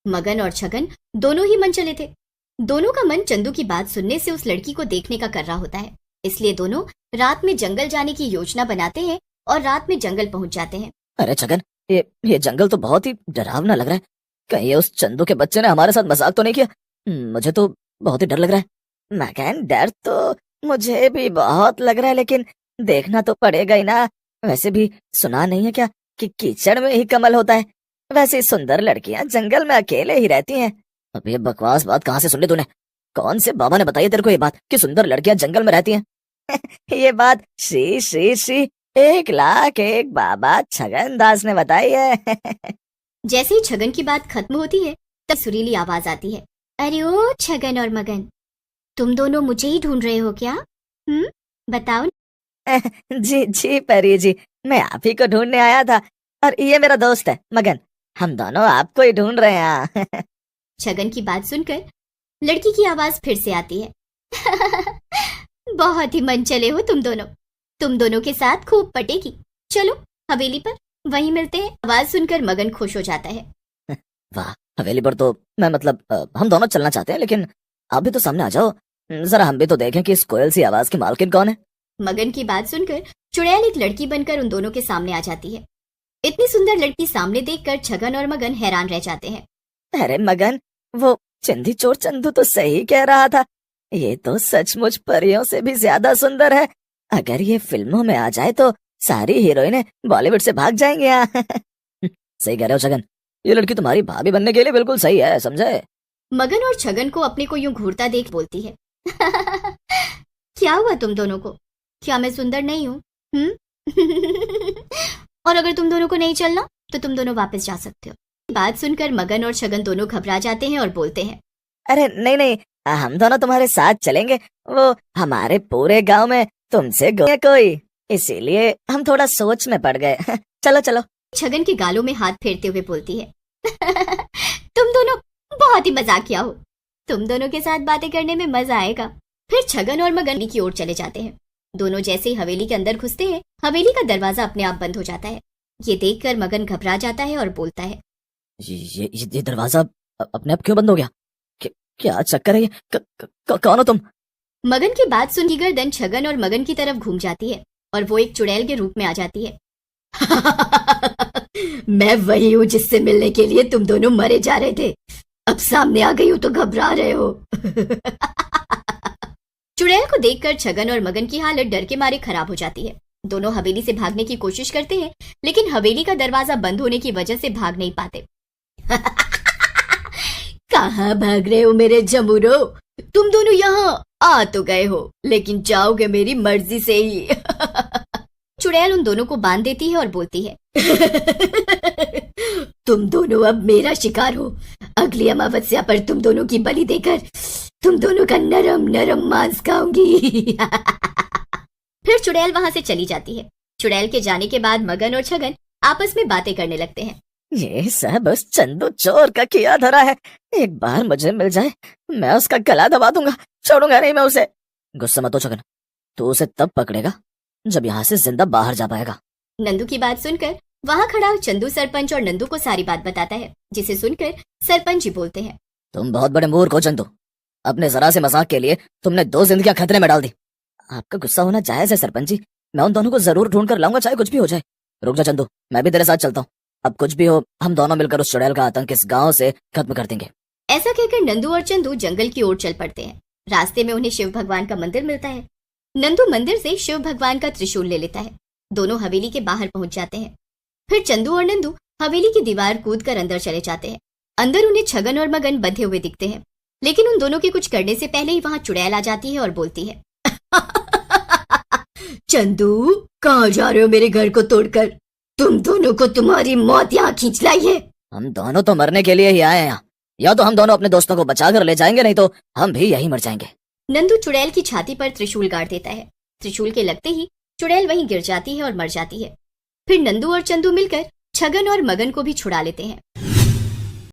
मगन और छगन दोनों ही मन चले थे। दोनों का मन चंदू की बात सुनने से उस लड़की को देखने का कर रहा होता है, इसलिए दोनों रात में जंगल जाने की योजना बनाते हैं और रात में जंगल पहुंच जाते हैं। अरे छगन, ये जंगल तो बहुत ही डरावना लग रहा है। कहीं उस चंदू के बच्चे ने हमारे साथ मजाक तो नहीं किया? मुझे तो बहुत ही डर लग रहा है। मगन, डर तो मुझे भी बहुत लग रहा है, लेकिन देखना तो पड़ेगा ही ना। वैसे भी सुना नहीं है क्या कि कीचड़ में ही कमल होता है? वैसे सुंदर लड़कियां जंगल में अकेले ही रहती हैं। अब ये बकवास बात कहाँ से सुन ली तूने? कौन से बाबा ने बताई तेरे को ये बात कि सुंदर लड़कियां जंगल में रहती हैं? ये बात श्री श्री श्री 1,00,000 बाबा छगन दास ने बताई है। जैसे ही छगन की बात खत्म होती है तब सुरीली आवाज आती है, अरे ओ छगन और मगन, तुम दोनों मुझे ही ढूंढ रहे हो क्या? बताओ। जी जी परी जी, मैं आप ही को ढूंढने आया था, और ये मेरा दोस्त है मगन। हम दोनों आपको ही ढूंढ रहे हैं। छगन की बात सुनकर लड़की की आवाज फिर से आती है, बहुत ही मन चले हो तुम दोनों के साथ खूब पटेगी। चलो हवेली पर, वहीं मिलते हैं। आवाज सुनकर मगन खुश हो जाता है। वाह, हवेली पर तो मैं मतलब हम दोनों चलना चाहते हैं, लेकिन आप भी तो सामने आ जाओ, जरा हम भी तो देखें कि इस कोयल सी आवाज की मालकिन कौन है। मगन की बात सुनकर चुड़ैल एक लड़की बनकर उन दोनों के सामने आ जाती है। इतनी सुंदर लड़की सामने देखकर छगन और मगन हैरान रह जाते हैं। अरे मगन, वो चिंदी चोर चंदू तो सही कह रहा था। ये तो सचमुच परियों से भी ज्यादा सुंदर है। अगर ये फिल्मों में आ जाए तो सारी हीरोइनें बॉलीवुड से भाग जाएंगी। सही कह रहे हो छगन, ये लड़की तुम्हारी भाभी बनने के लिए बिल्कुल सही है, समझे? मगन और छगन को अपने को यूं घूरता देख बोलती है, क्या हुआ तुम दोनों को? क्या मैं सुंदर नहीं हूँ? और अगर तुम दोनों को नहीं चलना तो तुम दोनों वापस जा सकते हो। बात सुनकर मगन और छगन दोनों घबरा जाते हैं और बोलते हैं, अरे नहीं नहीं, हम दोनों तुम्हारे साथ चलेंगे। वो हमारे पूरे गांव में तुमसे कोई, इसीलिए हम थोड़ा सोच में पड़ गए। चलो चलो। छगन के गालों में हाथ फेरते हुए बोलती है, तुम दोनों बहुत ही मजाकिया हो। तुम दोनों के साथ बातें करने में मजा आएगा। फिर छगन और मगन की ओर चले जाते हैं। दोनों जैसे ही हवेली के अंदर घुसते हैं, हवेली का दरवाजा अपने आप बंद हो जाता है। ये देखकर मगन घबरा जाता है और बोलता है, ये दरवाजा अपने आप क्यों बंद हो गया? क्या चक्कर है ये? कौन हो तुम? मगन की बात सुन गर्दन छगन और मगन की तरफ घूम जाती है और वो एक चुड़ैल के रूप में आ जाती है। मैं वही हूँ जिससे मिलने के लिए तुम दोनों मरे जा रहे थे। अब सामने आ गई हूँ तो घबरा रहे हो। चुड़ैल को देखकर छगन और मगन की हालत डर के मारे खराब हो जाती है। दोनों हवेली से भागने की कोशिश करते हैं, लेकिन हवेली का दरवाजा बंद होने की वजह से भाग नहीं पाते। कहाँ भाग रहे हो मेरे जमूरो? तुम दोनों यहाँ आ तो गए हो, लेकिन जाओगे मेरी मर्जी से ही। चुड़ैल उन दोनों को बांध देती है और बोलती है, तुम दोनों अब मेरा शिकार हो। अगली अमावस्या पर तुम दोनों की बलि देकर तुम दोनों का नरम नरम मांस खाऊंगी। फिर चुड़ैल वहां से चली जाती है। चुड़ैल के जाने के बाद मगन और छगन आपस में बातें करने लगते हैं। ये सब उस चंदू चोर का किया धरा है। एक बार मुझे मिल जाए, मैं उसका गला दबा दूंगा, छोड़ूंगा नहीं मैं उसे। गुस्सा मत हो छगन, तू उसे तब पकड़ेगा जब यहाँ से जिंदा बाहर जा पाएगा। नंदू की बात सुनकर वहाँ खड़ा चंदू सरपंच और नंदू को सारी बात बताता है, जिसे सुनकर सरपंच जी बोलते हैं, तुम बहुत बड़े मूर्ख हो चंदू। अपने जरा से मजाक के लिए तुमने 2 जिंदगियां खतरे में डाल दी। आपका गुस्सा होना जायज है सरपंच जी, मैं उन दोनों को जरूर ढूंढ कर लाऊंगा, चाहे कुछ भी हो जाए। रुक जा चंदू, मैं भी तेरे साथ चलता हूँ। अब कुछ भी हो, हम दोनों मिलकर उस चुड़ैल का आतंक इस गांव से खत्म कर देंगे। ऐसा कहकर नंदू और चंदू जंगल की ओर चल पड़ते हैं। रास्ते में उन्हें शिव भगवान का मंदिर मिलता है। नंदू मंदिर से शिव भगवान का त्रिशूल ले लेता है। दोनों हवेली के बाहर पहुंच जाते हैं। फिर चंदू और नंदू हवेली की दीवार कूद कर अंदर चले जाते हैं। अंदर उन्हें छगन और मगन बंधे हुए दिखते हैं, लेकिन उन दोनों के कुछ करने से पहले ही वहाँ चुड़ैल आ जाती है और बोलती है, चंदू कहाँ जा रहे हो मेरे घर को तोड़कर? तुम दोनों को तुम्हारी मौत यहाँ खींच लाई है। हम दोनों तो मरने के लिए ही आए हैं यहाँ। या तो हम दोनों अपने दोस्तों को बचा कर ले जाएंगे, नहीं तो हम भी यहीं मर जाएंगे। नंदू चुड़ैल की छाती पर त्रिशूल गाड़ देता है। त्रिशूल के लगते ही चुड़ैल वहीं गिर जाती है और मर जाती है। फिर नंदू और चंदू मिलकर छगन और मगन को भी छुड़ा लेते हैं।